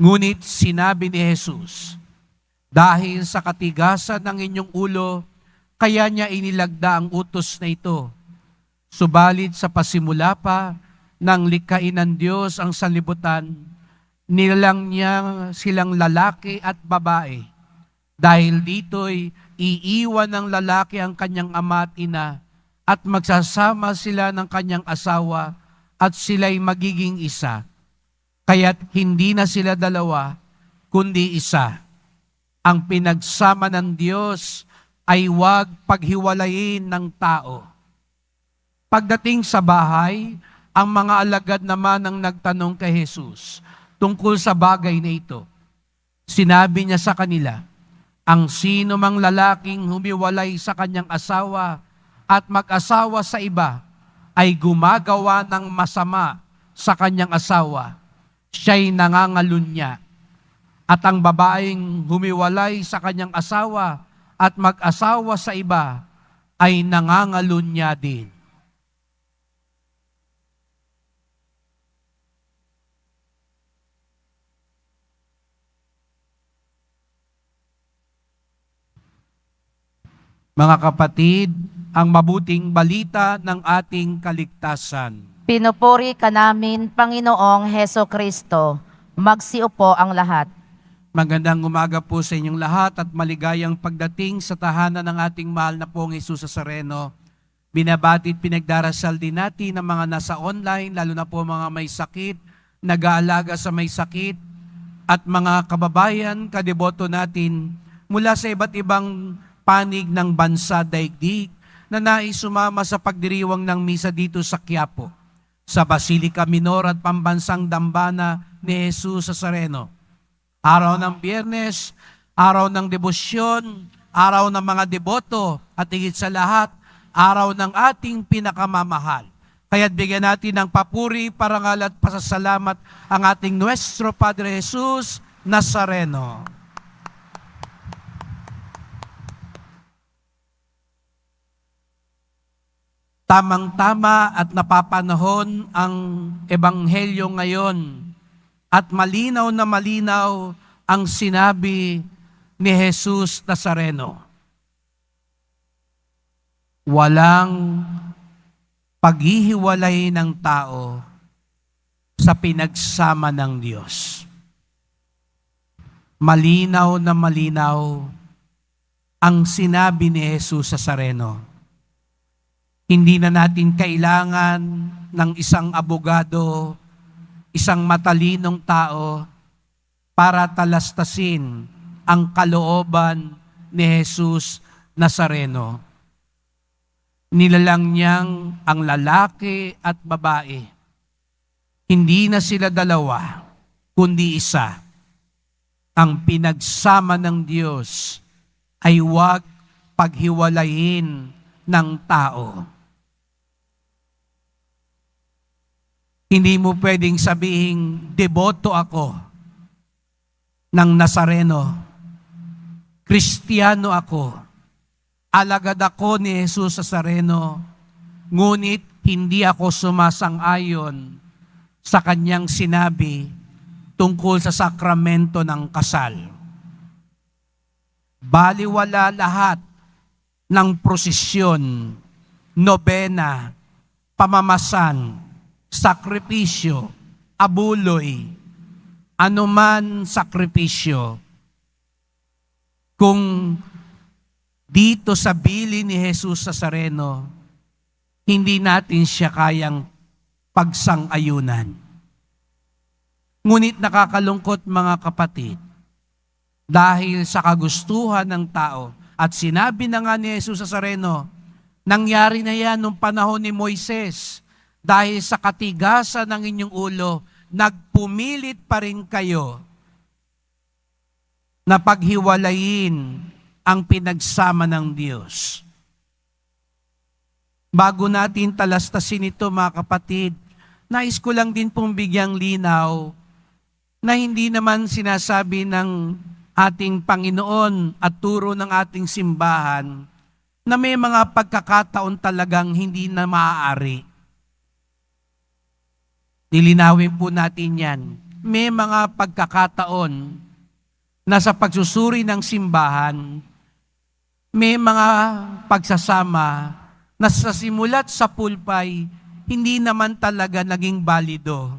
Ngunit sinabi ni Jesus, dahil sa katigasan ng inyong ulo, kaya niya inilagda ang utos na ito. Subalit sa pasimula pa ng likhain ng Diyos ang sanlibutan, nilalang niya silang lalaki at babae. Dahil dito'y iiwan ng lalaki ang kanyang ama at ina, at magsasama sila ng kanyang asawa, at sila'y magiging isa. Kaya't hindi na sila dalawa, kundi isa. Ang pinagsama ng Diyos ay huwag paghiwalayin ng tao. Pagdating sa bahay, ang mga alagad naman ang nagtanong kay Jesus tungkol sa bagay na ito. Sinabi niya sa kanila, ang sino mang lalaking humiwalay sa kanyang asawa at mag-asawa sa iba ay gumagawa ng masama sa kanyang asawa. Siya'y nangangalunya. At ang babaeng humiwalay sa kanyang asawa at mag-asawa sa iba ay nangangalunya din. Mga kapatid, ang mabuting balita ng ating kaligtasan. Pinupuri ka namin, Panginoong Heso Kristo. Magsiupo ang lahat. Magandang umaga po sa inyong lahat at maligayang pagdating sa tahanan ng ating mahal na pong Jesus Nazareno. Binabati at pinagdarasal din natin ang mga nasa online, lalo na po mga may sakit, nag-aalaga sa may sakit, at mga kababayan, kadeboto natin mula sa iba't ibang panig ng bansa daigdig na nais sumama sa pagdiriwang ng misa dito sa Quiapo, sa Basilica Minor at Pambansang Dambana ni Jesus Nazareno. Araw ng Biyernes, araw ng debosyon, araw ng mga deboto, at higit sa lahat, araw ng ating pinakamamahal. Kaya't bigyan natin ng papuri, parangal at pasasalamat ang ating Nuestro Padre Jesus Nazareno. Tamang-tama at napapanahon ang Ebanghelyo ngayon at malinaw na malinaw ang sinabi ni Jesus Nazareno. Walang paghihiwalay ng tao sa pinagsama ng Diyos. Malinaw na malinaw ang sinabi ni Jesus Nazareno. Hindi na natin kailangan ng isang abogado, isang matalinong tao para talastasin ang kalooban ni Jesus Nazareno. Nilalang niyang ang lalaki at babae. Hindi na sila dalawa, kundi isa. Ang pinagsama ng Diyos ay huwag paghiwalayin ng tao. Hindi mo pwedeng sabihing, deboto ako ng Nazareno. Kristiyano ako. Alagad ako ni Jesus Nazareno. Ngunit hindi ako sumasang-ayon sa kanyang sinabi tungkol sa sakramento ng kasal. Baliwala lahat ng prosesyon, nobena, pamamasan, sakripisyo, abuloy, anuman sakripisyo. Kung dito sa bili ni Jesus Nazareno, hindi natin siya kayang pagsang-ayunan. Ngunit nakakalungkot mga kapatid, dahil sa kagustuhan ng tao, at sinabi na nga ni Jesus Nazareno, nangyari na yan nung panahon ni Moises. Dahil sa katigasan ng inyong ulo, nagpumilit pa rin kayo na paghiwalayin ang pinagsama ng Diyos. Bago natin talastasin ito mga kapatid, nais ko lang din pong bigyang linaw na hindi naman sinasabi ng ating Panginoon at turo ng ating simbahan na may mga pagkakataon talagang hindi na maaari. Nilinawin po natin yan. may mga pagkakataon na sa pagsusuri ng simbahan, may mga pagsasama na sa simulat sa pulpay, hindi naman talaga naging balido.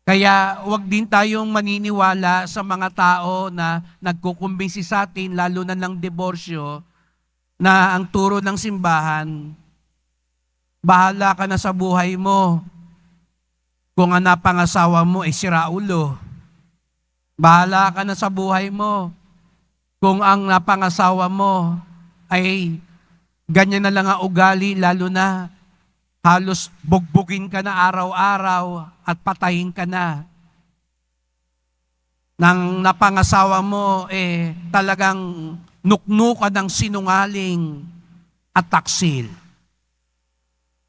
Kaya wag din tayong maniniwala sa mga tao na nagkukumbinsi sa atin, lalo na ng diborsyo, na ang turo ng simbahan, bahala ka na sa buhay mo. Kung ang napangasawa mo ay siraulo, bahala ka na sa buhay mo. Kung ang napangasawa mo ay ganyan na lang ang ugali, lalo na halos bugbugin ka na araw-araw at patayin ka na. Nang napangasawa mo, talagang nuknukan ng sinungaling at taksil.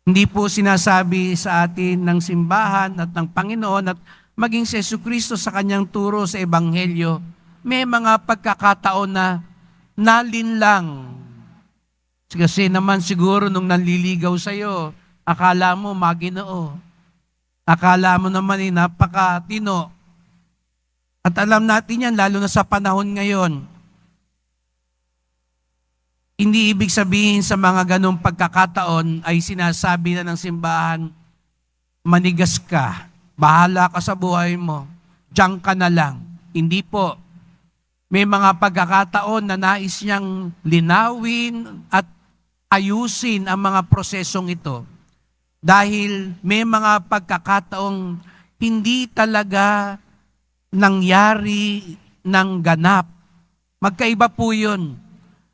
Hindi po sinasabi sa atin ng simbahan at ng Panginoon at maging si Jesucristo sa kanyang turo sa Ebanghelyo, may mga pagkakataon na nalinlang. Kasi naman siguro nung nanliligaw sa'yo, akala mo Maginoo. Akala mo naman napakatino. At alam natin yan, lalo na sa panahon ngayon. Hindi ibig sabihin sa mga ganong pagkakataon ay sinasabi na ng simbahan, manigas ka, bahala ka sa buhay mo, diyan ka na lang. Hindi po. May mga pagkakataon na nais niyang linawin at ayusin ang mga prosesong ito. Dahil may mga pagkakataong hindi talaga nangyari ng ganap. Magkaiba po yun.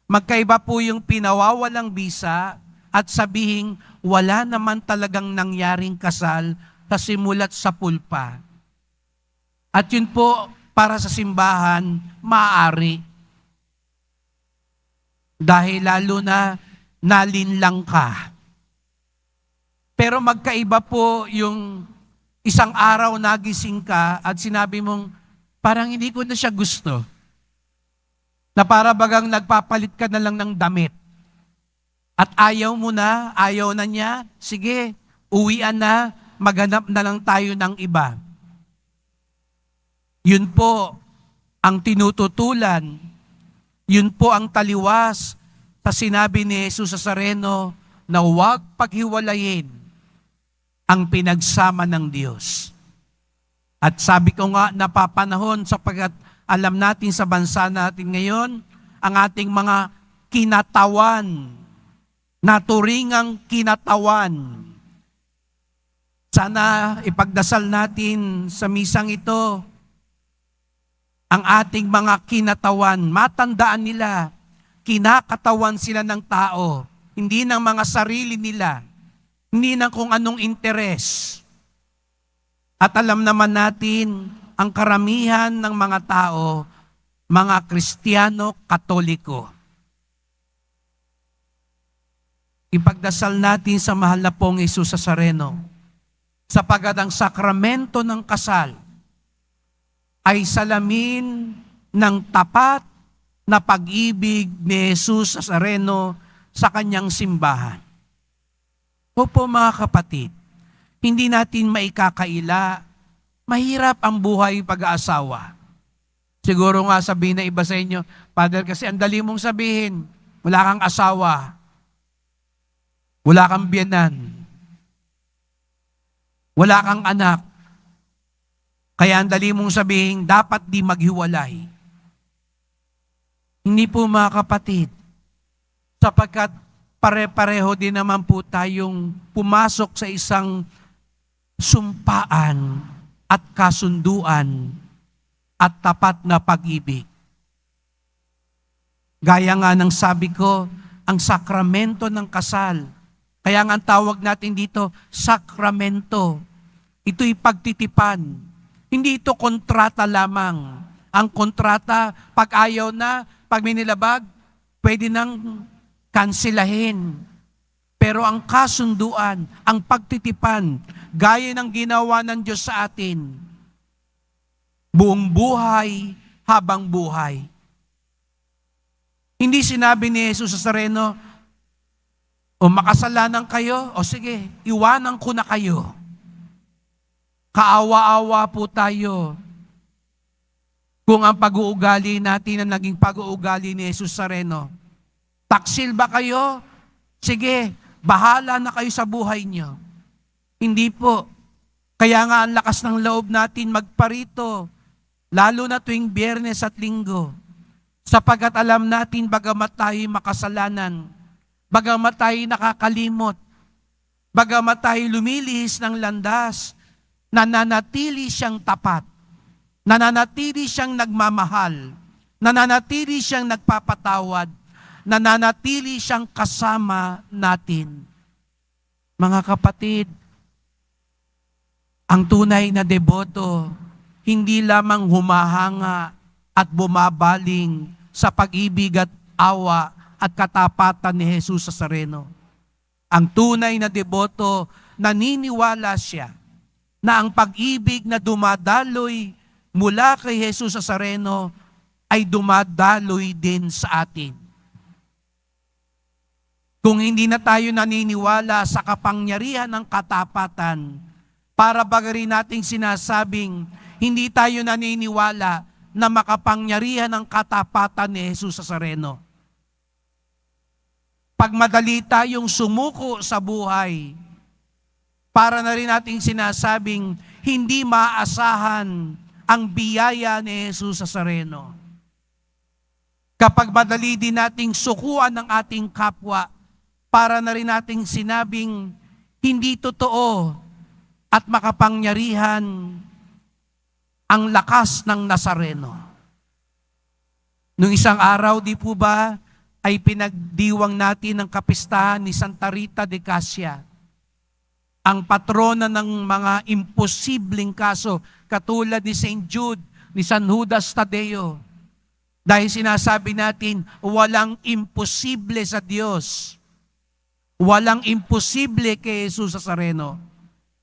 Magkaiba po yung pinawawalang bisa at sabihing wala naman talagang nangyaring kasal sa simulat sa pulpa. At yun po, para sa simbahan, maaari. Dahil lalo na nalinlang ka. Pero magkaiba po yung isang araw nagising ka at sinabi mong, parang hindi ko na siya gusto. Na para bagang nagpapalit ka na lang ng damit. At ayaw mo na, ayaw na niya, sige, uwian na, maghanap na lang tayo ng iba. Yun po ang tinututulan, yun po ang taliwas sa sinabi ni Jesus sa Nazareno na huwag paghiwalayin ang pinagsama ng Diyos. At sabi ko nga, napapanahon sapagkat alam natin sa bansa natin ngayon, ang ating mga kinatawan, naturingang kinatawan. Sana ipagdasal natin sa misang ito, ang ating mga kinatawan, matandaan nila, kinakatawan sila ng tao, hindi ng mga sarili nila, hindi ng kung anong interes. At alam naman natin, ang karamihan ng mga tao, mga Kristiyano, Katoliko. Ipagdasal natin sa mahal na pong Jesus Nazareno, sapagkat ang sakramento ng kasal ay salamin ng tapat na pag-ibig ni Jesus Nazareno sa kanyang simbahan. Opo mga kapatid, hindi natin maikakaila, mahirap ang buhay pag-aasawa. Siguro nga sabihin na iba sa inyo, Father, kasi ang dali mong sabihin, wala kang asawa, wala kang biyenan, wala kang anak, kaya ang dali mong sabihin, dapat di maghiwalay. Hindi po mga kapatid, sapagkat pare-pareho din naman po tayong pumasok sa isang sumpaan at kasunduan at tapat na pag-ibig. Gaya nga ng sabi ko, ang sakramento ng kasal. Kaya nga ang tawag natin dito, sakramento. Ito'y pagtitipan. Hindi ito kontrata lamang. Ang kontrata, pag ayaw na, pag may nilabag, pwede nang kansilahin. Pero ang kasunduan, ang pagtitipan, gaya ng ginawa ng Diyos sa atin, buong buhay habang buhay. Hindi sinabi ni Jesus sa Nazareno, o makasalanan kayo, o sige, iwanan ko na kayo. Kaawa-awa po tayo kung ang pag-uugali natin ang naging pag-uugali ni Jesus Nazareno. Taksil ba kayo? Sige, bahala na kayo sa buhay niyo. Hindi po. Kaya nga ang lakas ng loob natin magparito, lalo na tuwing Biyernes at Linggo, sapagkat alam natin bagamat tayo makasalanan, bagamat tayo nakakalimot, bagamat tayo lumilihis ng landas, nananatili siyang tapat, nananatili siyang nagmamahal, nananatili siyang nagpapatawad, nananatili siyang kasama natin. Mga kapatid, ang tunay na deboto, hindi lamang humahanga at bumabaling sa pag-ibig at awa at katapatan ni Jesus Nazareno. Ang tunay na deboto, naniniwala siya na ang pag-ibig na dumadaloy mula kay Jesus Nazareno ay dumadaloy din sa atin. Kung hindi na tayo naniniwala sa kapangyarihan ng katapatan, para bagay nating sinasabing, hindi tayo naniniwala na makapangyarihan ng katapatan ni Jesus Nazareno. Pag madali tayong sumuko sa buhay, para na rin nating sinasabing, hindi maaasahan ang biyaya ni Jesus Nazareno. Kapag madali din nating sukuan ng ating kapwa, para na rin nating sinabing, hindi totoo at makapangyarihan ang lakas ng Nazareno. Nung isang araw, di po ba, ay pinagdiwang natin ang kapistahan ni Santa Rita de Casia, ang patrona ng mga imposibleng kaso, katulad ni St. Jude, ni San Judas Tadeo. Dahil sinasabi natin, walang imposible sa Diyos. Walang imposible kay Jesus Nazareno.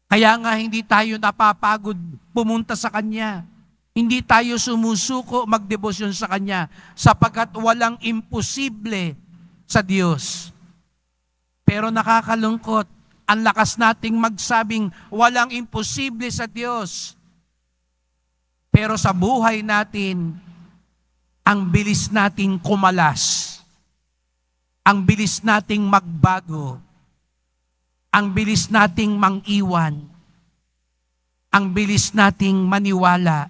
Kaya nga hindi tayo napapagod pumunta sa Kanya. Hindi tayo sumusuko magdebosyon sa Kanya sapagkat walang imposible sa Diyos. Pero nakakalungkot, ang lakas nating magsabing walang imposible sa Diyos. Pero sa buhay natin, ang bilis nating kumalas. Ang bilis nating magbago. Ang bilis nating mang-iwan. Ang bilis nating maniwala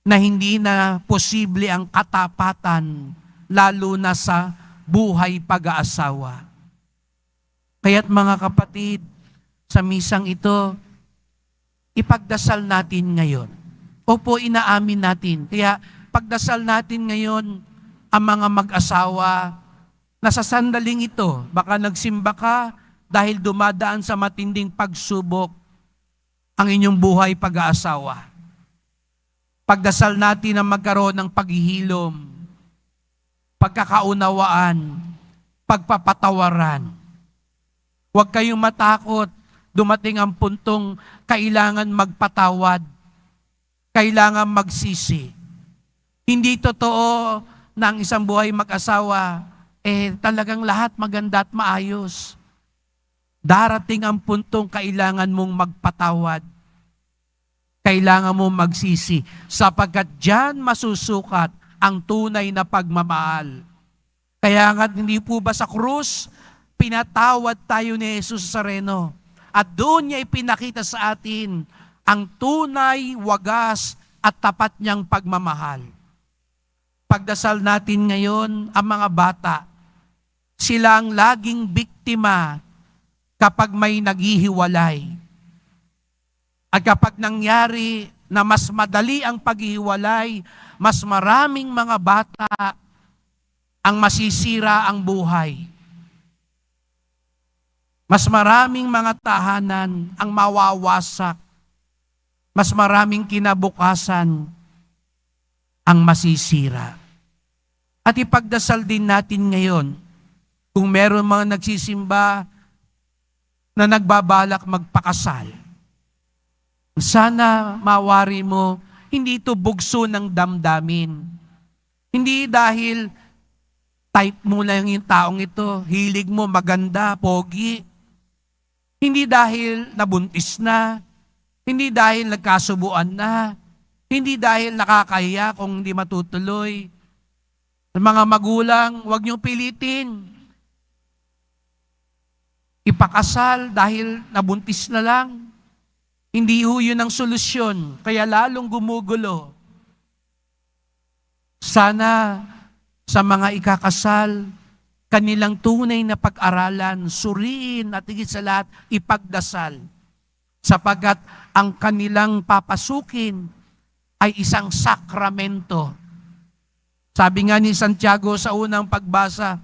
na hindi na posible ang katapatan, lalo na sa buhay pag-aasawa. Kaya't mga kapatid, sa misang ito, ipagdasal natin ngayon. Opo, inaamin natin. Kaya pagdasal natin ngayon, ang mga mag-asawa, na sa sandaling ito, baka nagsimba ka, dahil dumadaan sa matinding pagsubok ang inyong buhay pag-aasawa. Pagdasal natin na magkaroon ng paghihilom, pagkakaunawaan, pagpapatawaran. Huwag kayong matakot, dumating ang puntong kailangan magpatawad, kailangan magsisi. Hindi totoo na ang isang buhay mag-asawa, talagang lahat maganda at maayos. Darating ang puntong kailangan mong magpatawad. Kailangan mong magsisi sapagkat diyan masusukat ang tunay na pagmamahal. Kaya nga hindi po ba sa krus, pinatawad tayo ni Jesus Nazareno at doon niya ipinakita sa atin ang tunay, wagas at tapat niyang pagmamahal. Pagdasal natin ngayon ang mga bata, sila ang laging biktima kapag may naghihiwalay. At kapag nangyari na mas madali ang paghihiwalay, mas maraming mga bata ang masisira ang buhay. Mas maraming mga tahanan ang mawawasak. Mas maraming kinabukasan ang masisira. At ipagdasal din natin ngayon, kung meron mga nagsisimba na nagbabalak magpakasal, sana mawari mo, hindi ito bugso ng damdamin. Hindi dahil type mo lang yung taong ito, hilig mo maganda, pogi. Hindi dahil nabuntis na, Hindi dahil nagkasubuan na. Hindi dahil nakakahiya kung hindi matutuloy. Sa mga magulang, huwag niyong pilitin. Ipakasal dahil nabuntis na lang. Hindi ho yun ang solusyon. Kaya lalong gumugulo. Sana sa mga ikakasal, kanilang tunay na pag-aralan, suriin at higit sa lahat, ipagdasal. Sapagkat ang kanilang papasukin ay isang sakramento. Sabi nga ni Santiago sa unang pagbasa,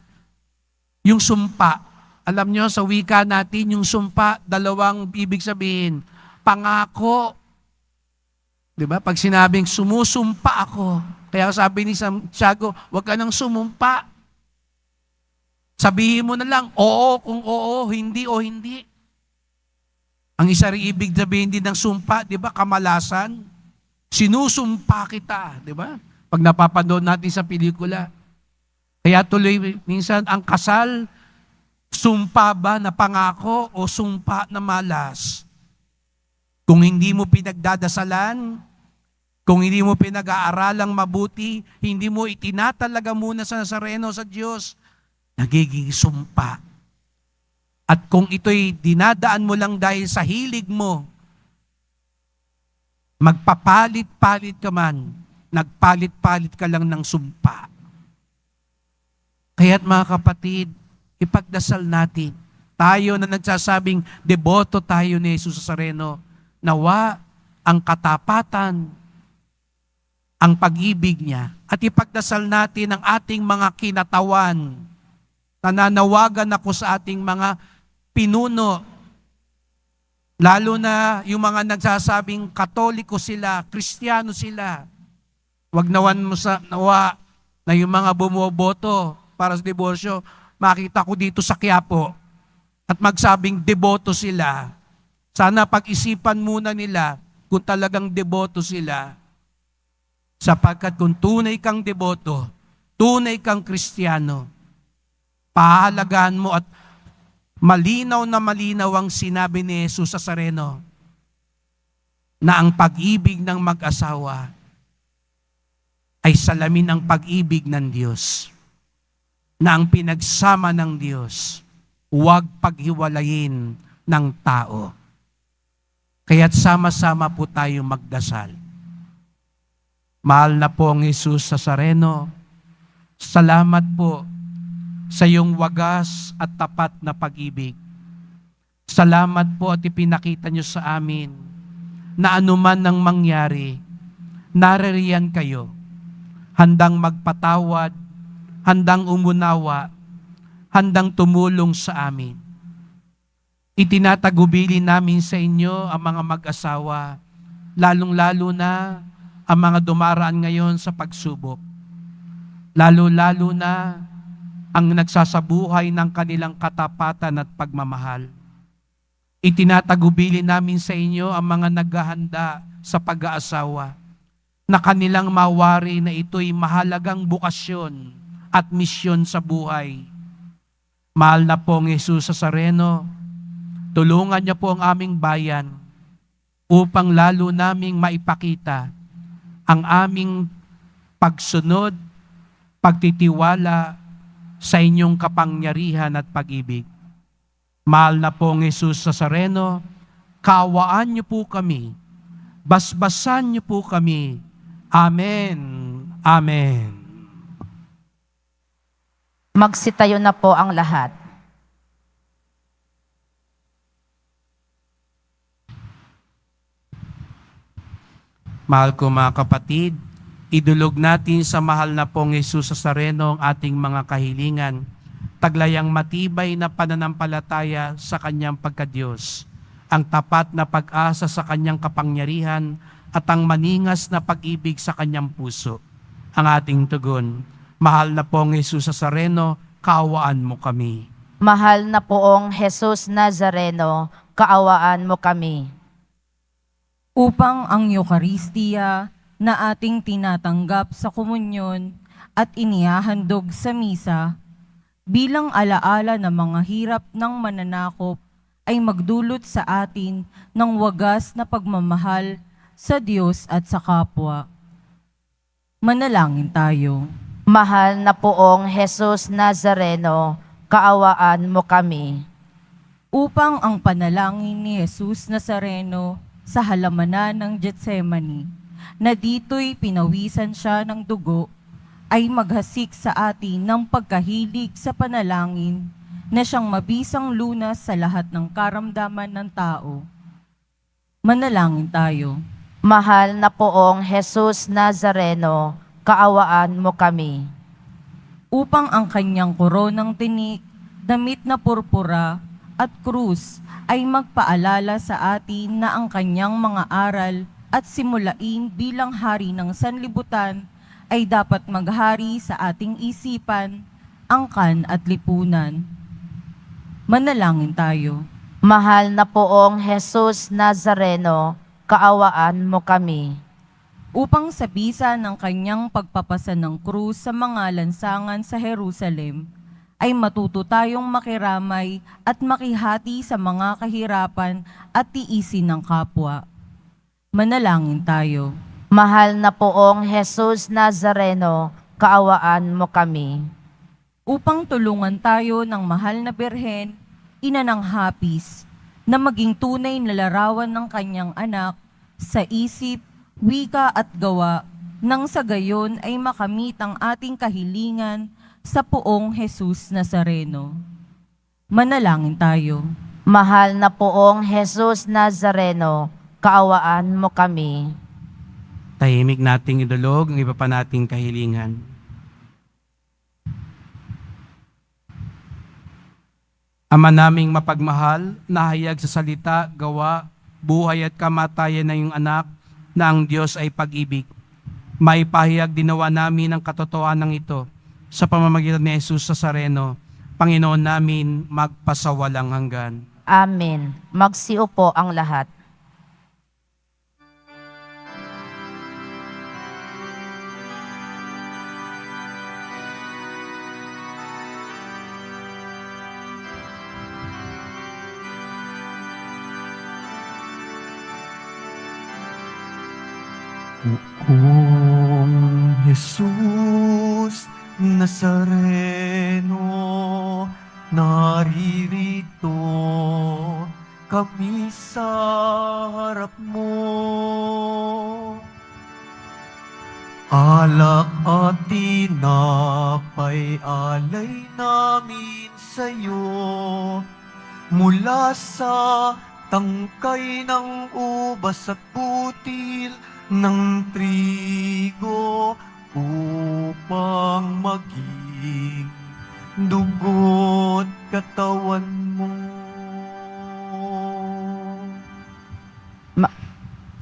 yung sumpa. Alam nyo, sa wika natin, yung sumpa, dalawang ibig sabihin. Pangako. Diba? Pag sinabing sumusumpa ako, kaya sabi ni Santiago, huwag ka nang sumumpa. Sabihin mo na lang, oo kung oo, hindi o hindi. Ang isa rin ibig sabihin din ng sumpa, di ba, kamalasan. Sinusumpa kita, di ba? Pag napapanood natin sa pelikula. Kaya tuloy, minsan, ang kasal, sumpa ba na pangako o sumpa na malas? Kung hindi mo pinagdadasalan, kung hindi mo pinag-aaralang mabuti, hindi mo itinatalaga muna sa Nazareno sa Diyos, nagiging sumpa. At kung ito'y dinadaan mo lang dahil sa hilig mo, magpapalit-palit ka man, nagpalit-palit ka lang ng sumpa. Kaya't mga kapatid, ipagdasal natin. Tayo na nagsasabing deboto tayo ni Jesus Nazareno, nawa ang katapatan, ang pag-ibig niya, at ipagdasal natin ang ating mga kinatawan. Nananawagan ako sa ating mga pinuno, lalo na yung mga nagsasabing Katoliko sila, Kristiyano sila. Wag nawan mo sa nawa na yung mga bumoboto para sa diborsyo, makita ko dito sa Quiapo at magsabing deboto sila. Sana pag-isipan muna nila kung talagang deboto sila. Sapagkat kung tunay kang deboto, tunay kang Kristiyano, pahalagaan mo at malinaw na malinaw ang sinabi ni Jesus Nazareno na ang pag-ibig ng mag-asawa ay salamin ng pag-ibig ng Diyos, na ang pinagsama ng Diyos, huwag paghiwalayin ng tao. Kaya't sama-sama po tayo magdasal. Mahal na po ang Jesus Nazareno, salamat po sa iyong wagas at tapat na pag-ibig. Salamat po at ipinakita niyo sa amin na anuman ang mangyari, naririyan kayo, handang magpatawad, handang umunawa, handang tumulong sa amin. Itinatagubili namin sa inyo ang mga mag-asawa, lalong-lalo na ang mga dumaraan ngayon sa pagsubok. Lalo-lalo na ang nagsasabuhay ng kanilang katapatan at pagmamahal. Itinatagubili namin sa inyo ang mga naghahanda sa pag-aasawa, na kanilang mawari na ito'y mahalagang bukasyon at misyon sa buhay. Mahal na pong Jesus Nazareno, tulungan niyo po ang aming bayan upang lalo naming maipakita ang aming pagsunod, pagtitiwala sa inyong kapangyarihan at pag-ibig. Mahal na pong Jesus Nazareno, kaawaan niyo po kami, basbasan niyo po kami. Amen. Amen. Magsitayo na po ang lahat. Mahal ko mga kapatid, idulog natin sa mahal na pong Jesus Nazareno ang ating mga kahilingan, taglayang matibay na pananampalataya sa kanyang pagkadiyos, ang tapat na pag-asa sa kanyang kapangyarihan, at ang maningas na pag-ibig sa kanyang puso. Ang ating tugon, mahal na pong Jesus Nazareno, kaawaan mo kami. Mahal na poong Jesus Nazareno, kaawaan mo kami. Upang ang Eucharistia na ating tinatanggap sa komunyon at inihahandog sa misa bilang alaala ng mga hirap ng mananakop ay magdulot sa atin ng wagas na pagmamahal sa Diyos at sa kapwa. Manalangin tayo. Mahal na poong Jesus Nazareno, kaawaan mo kami. Upang ang panalangin ni Jesus Nazareno sa halamanan ng Getsemani, na dito'y pinawisan siya ng dugo, ay maghasik sa atin ng pagkahilig sa panalangin na siyang mabisang lunas sa lahat ng karamdaman ng tao. Manalangin tayo. Mahal na poong Jesus Nazareno, kaawaan mo kami. Upang ang kanyang koronang tinik, damit na purpura at krus ay magpaalala sa atin na ang kanyang mga aral at simulain bilang hari ng sanlibutan ay dapat maghari sa ating isipan, angkan at lipunan. Manalangin tayo. Mahal na poong Jesus Nazareno, kaawaan mo kami. Upang sa bisa ng kanyang pagpapasa ng krus sa mga lansangan sa Jerusalem, ay matuto tayong makiramay at makihati sa mga kahirapan at tiisin ng kapwa. Manalangin tayo. Mahal na poong Jesus Nazareno, kaawaan mo kami. Upang tulungan tayo ng mahal na Birhen, ina ng hapis, na maging tunay na larawan ng kanyang anak sa isip, wika at gawa, nang sa gayon ay makamit ang ating kahilingan sa poong Jesus Nazareno. Manalangin tayo. Mahal na poong Jesus Nazareno, kaawaan mo kami. Tahimik nating idulog ang iba pa nating kahilingan. Ama naming mapagmahal, nahayag sa salita, gawa, buhay at kamatayan na iyong anak, na ang Diyos ay pag-ibig. Maipahayag dinawa namin ang katotohanan ito sa pamamagitan ni Jesus Nazareno, Panginoon namin, magpasawalang hanggan. Amen. Magsiupo ang lahat. Kung Jesus Nazareno, naririto kami sa harap mo. Alak at tinapay alay namin sa'yo, mula sa tangkay ng ubas at butil ng trigo, upang maging dugo't katawan mo.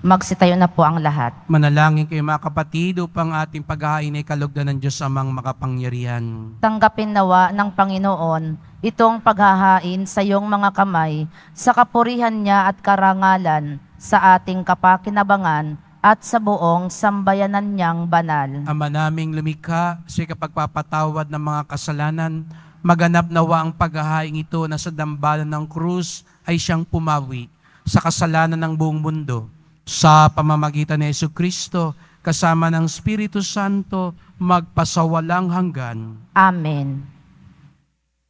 Magsitayo na po ang lahat. Manalangin kayo mga kapatid upang ating paghahain ay kalugdan ng Diyos amang makapangyarihan. Tanggapin nawa ng Panginoon itong paghahain sa iyong mga kamay sa kapurihan niya at karangalan sa ating kapakinabangan at sa buong sambayanan niyang banal. Ama naming lumikha, sa kapagpapatawad ng mga kasalanan, maganap nawa ang paghahaing ito na sa dambalan ng krus ay siyang pumawi sa kasalanan ng buong mundo. Sa pamamagitan ni Jesucristo, kasama ng Espiritu Santo, magpasawalang hanggan. Amen.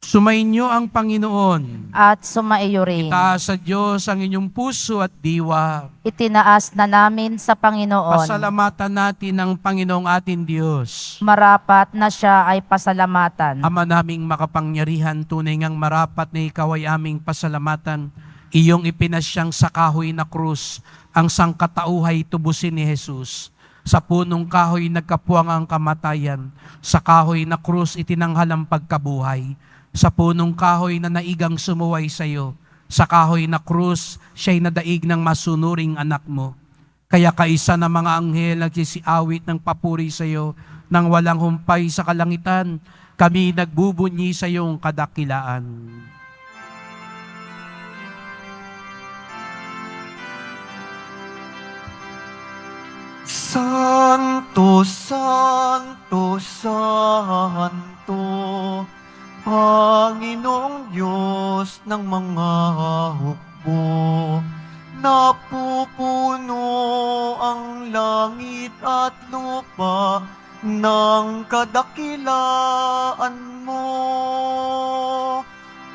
Sumainyo ang Panginoon. At sumaiyo rin. Itaas sa Diyos ang inyong puso at diwa. Itinaas na namin sa Panginoon. Pasalamatan natin ang Panginoong ating Diyos. Marapat na siya ay pasalamatan. Ama naming makapangyarihan, tunay ngang marapat na ikaw ay aming pasalamatan. Iyong ipinasyang sa kahoy na krus, ang sangkatauhay tubusin ni Jesus. Sa punong kahoy nagkapuwang ang kamatayan. Sa kahoy na krus itinanghal ang pagkabuhay. Sa punong kahoy na naigang sumuway sa iyo. Sa kahoy na krus, siya'y nadaig ng masunuring anak mo. Kaya kaisa ng mga anghel nagsisiawit ng papuri sa iyo, nang walang humpay sa kalangitan, kami nagbubunyi sa iyong kadakilaan. Santo, Santo, Santo, Panginoong Diyos ng mga hukbo, napupuno ang langit at lupa ng kadakilaan mo.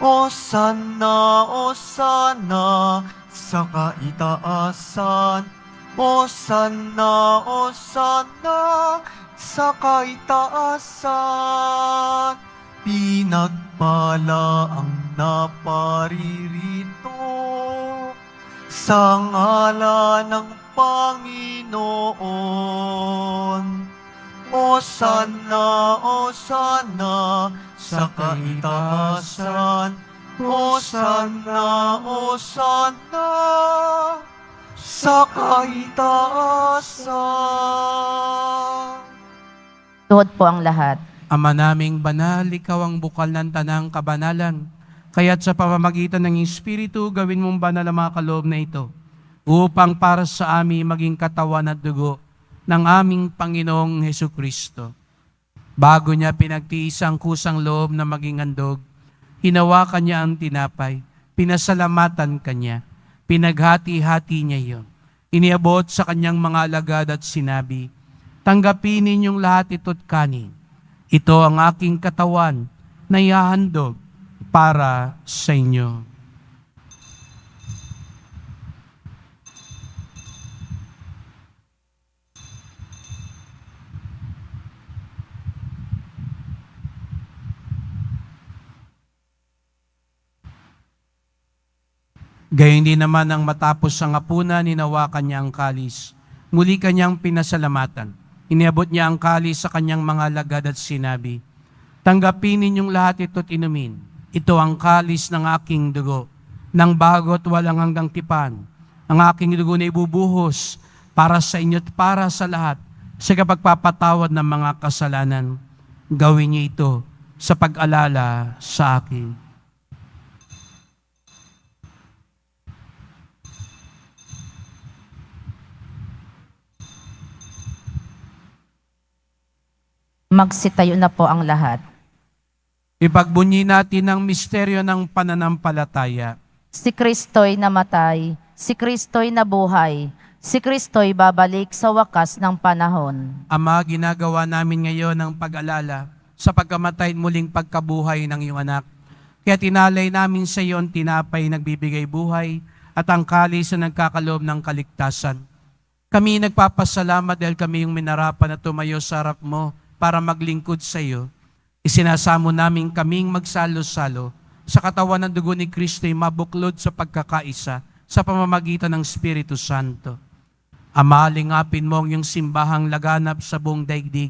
Osana, Osana sa kaitaasan, Osana, Osana sa kaitaasan. Pinagpala ang naparirito sa ngalan ng Panginoon. Osana, Osana sa kaitaasan, Osana, Osana sa kaitaasan. Tuhod po ang lahat. Ama naming banal, ikaw ang bukal ng tanang kabanalan. Kaya't sa pamamagitan ng Espiritu, gawin mong banal ang mga kaloob na ito, upang para sa amin maging katawan at dugo ng aming Panginoong Hesukristo. Bago niya pinagtiis ang kusang loob na maging handog, hinawakan niya ang tinapay, pinasalamatan kanya, pinaghati-hati niya iyon. Iniabot sa kanyang mga alagad at sinabi, "Tanggapin ninyong lahat ito't kanin. Ito ang aking katawan na ihahandog para sa inyo." Gayon din naman ang matapos ang hapunan, hinawakan niya ang kalis. Muli kanyang pinasalamatan. Iniabot niya ang kalis sa kanyang mga alagad at sinabi, "Tanggapin ninyong lahat ito't inumin. Ito ang kalis ng aking dugo, ng bago at walang hanggang tipan. Ang aking dugo na ibubuhos para sa inyo at para sa lahat sa kapagpapatawad ng mga kasalanan. Gawin niyo ito sa pag-alala sa akin." Magsitayo na po ang lahat. Ipagbunyi natin ang misteryo ng pananampalataya. Si Kristo'y namatay, si Kristo'y nabuhay, si Kristo'y babalik sa wakas ng panahon. Ama, ginagawa namin ngayon ang pag-alala sa pagkamatay at muling pagkabuhay ng iyong anak. Kaya tinalay namin sa iyo ang tinapay nagbibigay buhay at ang kalis na nagkakaloob ng kaligtasan. Kami nagpapasalamat dahil kami yung minarapan na tumayo sa harap mo para maglingkod sa iyo. Isinasamo namin kaming magsalo-salo sa katawan ng dugo ni Kristo ay mabuklod sa pagkakaisa sa pamamagitan ng Espiritu Santo. Ama, lingapin mo ang iyong simbahang laganap sa buong daigdig.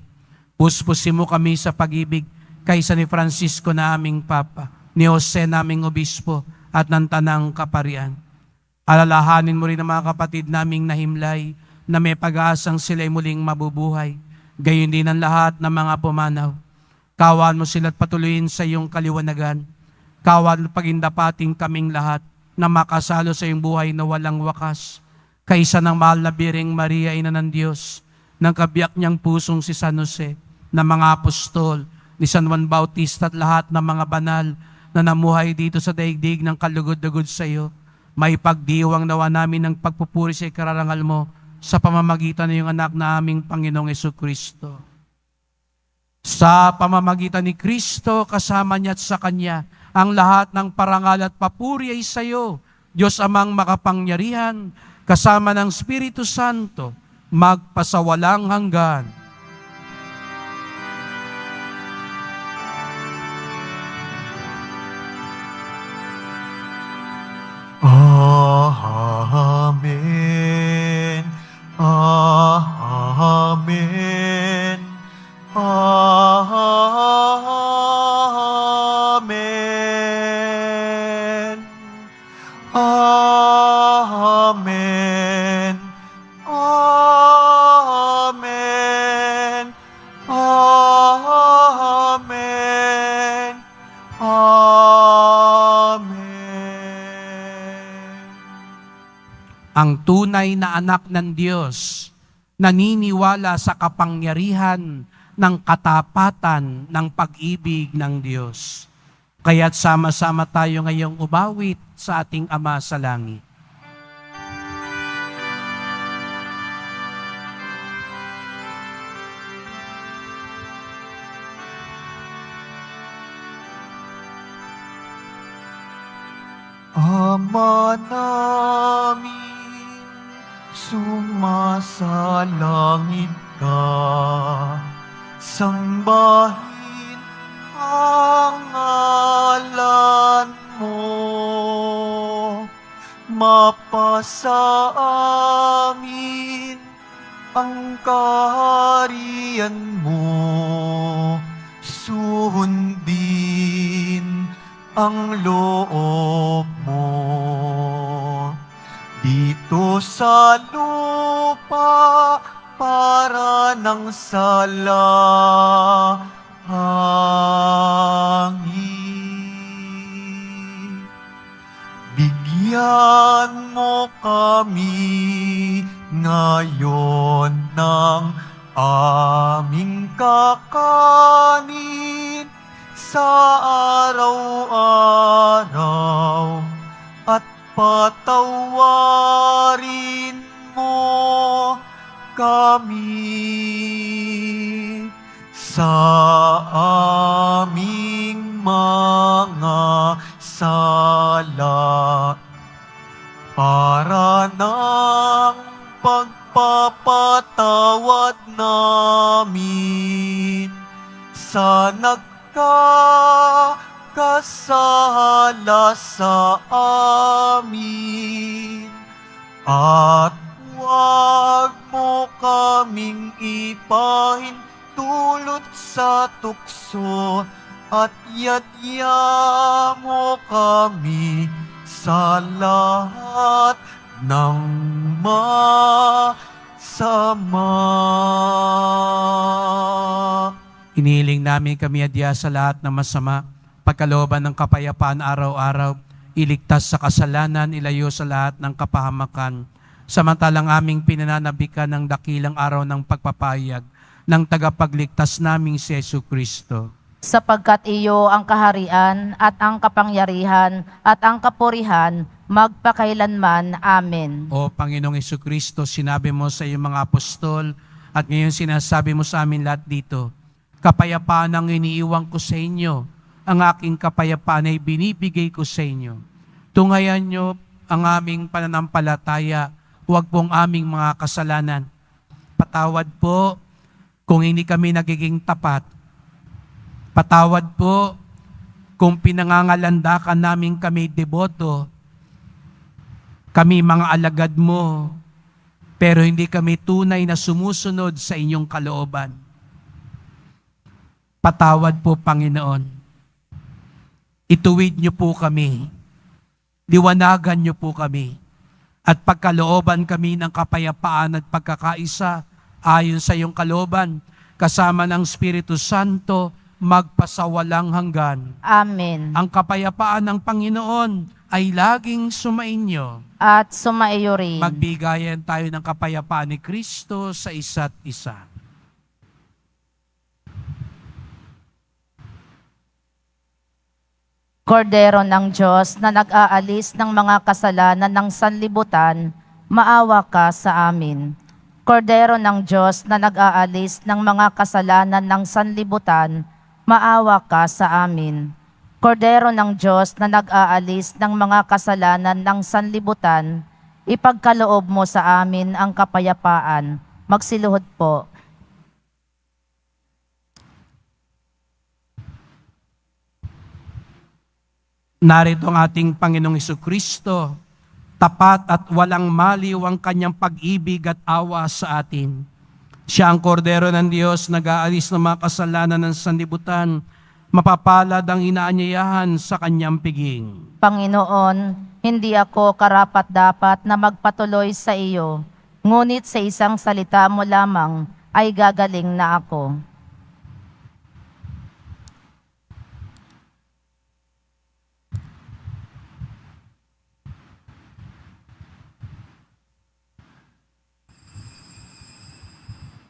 Puspusin mo kami sa pag-ibig kaysa ni Francisco na aming Papa, ni Jose naming Obispo at ng Tanang Kaparian. Alalahanin mo rin ang mga kapatid naming nahimlay na may pag-aasang sila'y muling mabubuhay. Gayon din ang lahat ng mga pumanaw. Kawan mo sila at patuloyin sa iyong kaliwanagan. Kawan mo pagindapating kaming lahat na makasalo sa iyong buhay na walang wakas. Kaisa ng mahal na Biring Maria, Ina ng Diyos, ng kabiyak niyang pusong si San Jose, ng mga apostol, ni San Juan Bautista at lahat ng mga banal na namuhay dito sa daigdig ng kalugod-dugod sa iyo. May pagdiwang nawa namin ng pagpupuri sa ikararangal mo sa pamamagitan ng iyong anak na aming Panginoong Hesukristo. Sa pamamagitan ni Kristo, kasama niya at sa Kanya, ang lahat ng parangal at papuri ay sa iyo, Diyos Amang makapangyarihan, kasama ng Espiritu Santo, magpasawalang hanggan. Amen. Amen. Amen. Amen. Amen. Amen. Amen. Ang tunay na anak ng Diyos, naniniwala sa kapangyarihan ng katapatan ng pag-ibig ng Diyos. Kaya't sama-sama tayo ngayong umawit sa ating Ama sa langit. Ama namin, sumasalangit ka, sambahin ang ngalan mo, mapasa amin ang kaharian mo, sundin ang loob mo dito sa lupa para ng salangit. Bigyan mo kami ngayon ng aming kakanin sa araw-araw at patawarin mo kami sa aming mga sala para ng pagpapatawad namin sa kasala sa amin, at huwag mo kaming ipahintulot sa tukso, at yadya mo kami sa lahat ng masama. Inihiling namin kami adya sa lahat ng masama, pagkalooban ng kapayapaan araw-araw, iligtas sa kasalanan, ilayo sa lahat ng kapahamakan, samantalang aming pinananabikan ng dakilang araw ng pagpapahayag ng tagapagligtas naming si Jesucristo. Sapagkat iyo ang kaharian at ang kapangyarihan at ang kapurihan magpakailanman. Amen. O Panginoong Jesucristo, sinabi mo sa iyong mga apostol at ngayon sinasabi mo sa amin lahat dito, kapayapaan ang iniiwan ko sa inyo, ang aking kapayapaan ay binibigay ko sa inyo. Tungayan nyo ang aming pananampalataya, huwag pong aming mga kasalanan. Patawad po kung hindi kami nagiging tapat. Patawad po kung pinangangalandakan namin kami deboto, kami mga alagad mo, pero hindi kami tunay na sumusunod sa inyong kalooban. Patawad po, Panginoon. Ituwid niyo po kami. Liwanagan niyo po kami. At pagkalooban kami ng kapayapaan at pagkakaisa ayon sa iyong kalooban, kasama ng Espiritu Santo, magpasawalang hanggan. Amen. Ang kapayapaan ng Panginoon ay laging sumainyo. At sumaiyo rin. Magbigayan tayo ng kapayapaan ni Kristo sa isa't isa. Kordero ng Diyos na nag-aalis ng mga kasalanan ng sanlibutan, maawa ka sa amin. Kordero ng Diyos na nag-aalis ng mga kasalanan ng sanlibutan, maawa ka sa amin. Kordero ng Diyos na nag-aalis ng mga kasalanan ng sanlibutan, ipagkaloob mo sa amin ang kapayapaan. Magsiluhod po. Narito ang ating Panginoong Jesucristo, tapat at walang maliw ang kanyang pag-ibig at awa sa atin. Siya ang kordero ng Diyos, nag-aalis ng mga kasalanan ng sanlibutan, mapapalad ang inaanyayahan sa kanyang piging. Panginoon, hindi ako karapat-dapat na magpatuloy sa iyo, ngunit sa isang salita mo lamang ay gagaling na ako.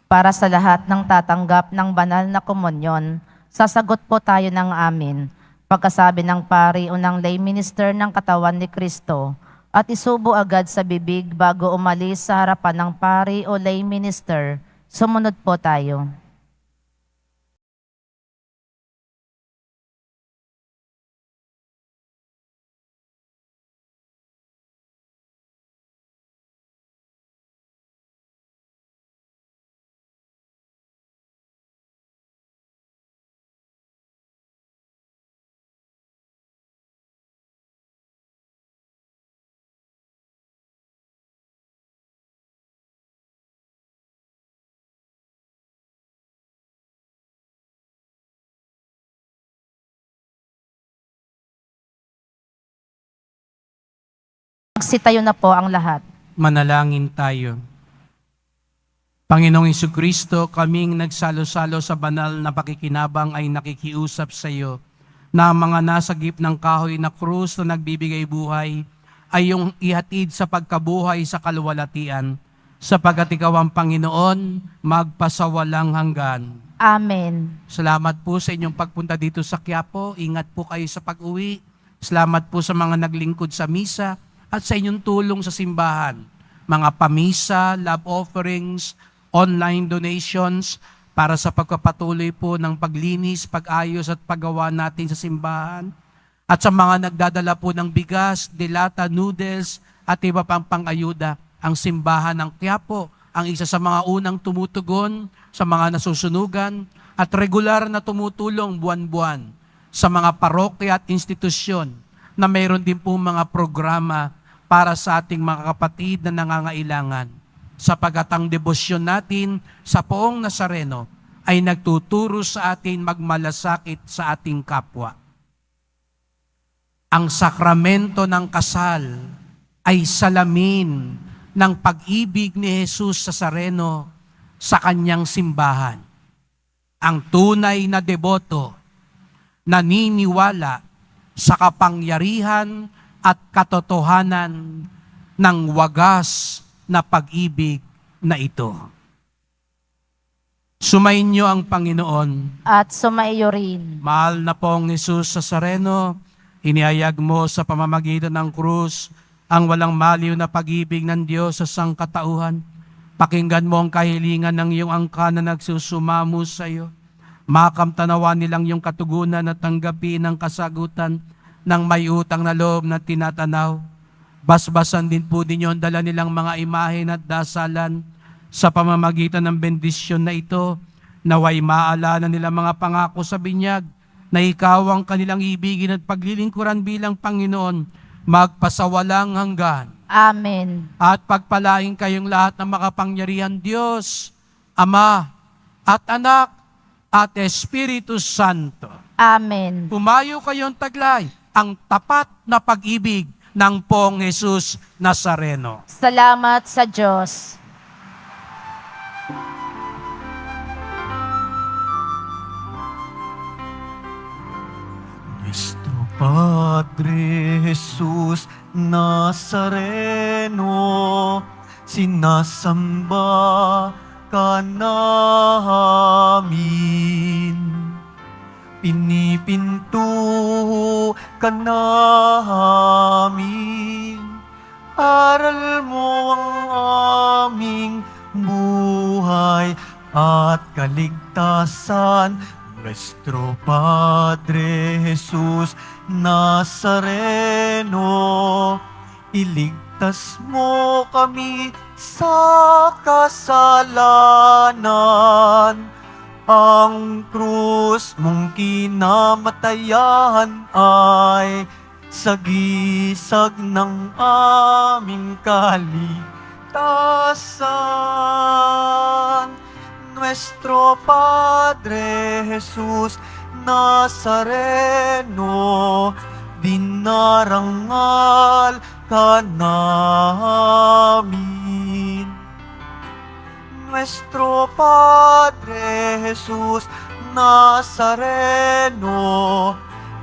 Para sa lahat ng tatanggap ng banal na komunyon, sasagot po tayo ng amin. Pagkasabi ng pari o ng lay minister ng katawan ni Kristo, at isubo agad sa bibig bago umalis sa harapan ng pari o lay minister, sumunod po tayo. Magsitayo na po ang lahat. Manalangin tayo. Panginoong Jesucristo, kaming nagsalo-salo sa banal na pakikinabang ay nakikiusap sa iyo na ang mga nasagip ng kahoy na krus na nagbibigay buhay ay yung ihatid sa pagkabuhay sa kaluwalhatian, sapagkat ikaw ang Panginoon, magpasawalang hanggan. Amen. Salamat po sa inyong pagpunta dito sa Quiapo. Ingat po kayo sa pag-uwi. Salamat po sa mga naglingkod sa misa at sa inyong tulong sa simbahan. Mga pamisa, love offerings, online donations para sa pagpapatuloy po ng paglinis, pag-ayos at paggawa natin sa simbahan. At sa mga nagdadala po ng bigas, dilata, noodles at iba pang pang-ayuda. Ang simbahan ng Quiapo ang isa sa mga unang tumutugon sa mga nasusunugan at regular na tumutulong buwan-buwan sa mga parokya at institusyon na mayroon din po mga programa para sa ating mga kapatid na nangangailangan. Sapagat ang debosyon natin sa Poong Nazareno ay nagtuturo sa atin magmalasakit sa ating kapwa. Ang sakramento ng kasal ay salamin ng pag-ibig ni Jesus Nazareno sa kanyang simbahan. Ang tunay na deboto naniniwala sa kapangyarihan at katotohanan ng wagas na pag-ibig na ito. Sumainyo ang Panginoon. At sumaiyo rin. Mahal na pong Jesus Nazareno, inihayag mo sa pamamagitan ng krus ang walang maliw na pag-ibig ng Diyos sa sangkatauhan. Pakinggan mo ang kahilingan ng iyong angka na nagsusumamo sa iyo. Makamtanawa nilang iyong katugunan at tanggapin ang kasagutan ng may utang na loob na tinatanaw. Basbasan din po ninyo ang dala nilang mga imahen at dasalan sa pamamagitan ng bendisyon na ito, naway maalala nila mga pangako sa binyag na ikaw ang kanilang ibigin at paglilingkuran bilang Panginoon, magpasawalang hanggan. Amen. At pagpalain kayong lahat ng makapangyarihan Diyos, Ama at Anak at Espiritu Santo. Amen. Pumayo kayong taglay ang tapat na pag-ibig ng Poong Jesus Nazareno. Salamat sa Diyos. Nuestro Padre Jesus Nazareno, sinasamba ka namin. Pinipinto ka namin. Aral mo ang aming buhay at kaligtasan. Nuestro Padre Jesus Nazareno, iligtas mo kami sa kasalanan. Ang krus mong kinamatayan ay sagisag ng aming kaligtasan. Nuestro Padre Jesus Nazareno, dinarangal ka namin. Nuestro Padre Jesus Nazareno,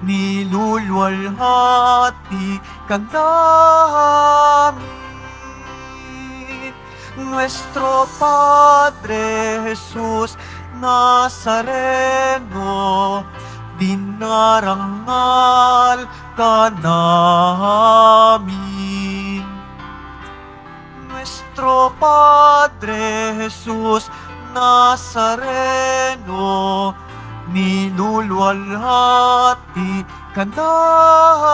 niluluwalhati ka namin. Nuestro Padre Jesus Nazareno, dinarangal ka namin. Nuestro Padre Jesus Nazareno, nilulwalhati ka namin.